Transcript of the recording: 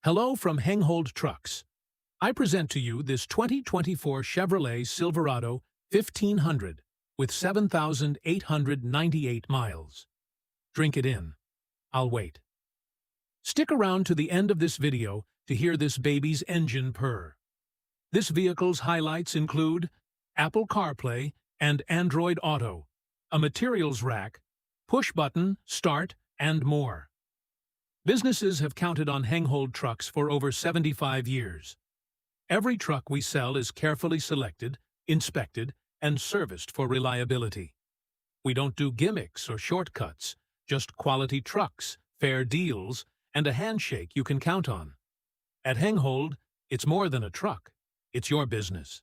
Hello from Hengehold Trucks. I present to you this 2024 Chevrolet Silverado 1500 with 7,898 miles. Drink it in. I'll wait. Stick around to the end of this video to hear this baby's engine purr. This vehicle's highlights include Apple CarPlay and Android Auto, a materials rack, push-button, start, and more. Businesses have counted on Hengehold trucks for over 75 years. Every truck we sell is carefully selected, inspected, and serviced for reliability. We don't do gimmicks or shortcuts, just quality trucks, fair deals, and a handshake you can count on. At Hengehold, it's more than a truck, it's your business.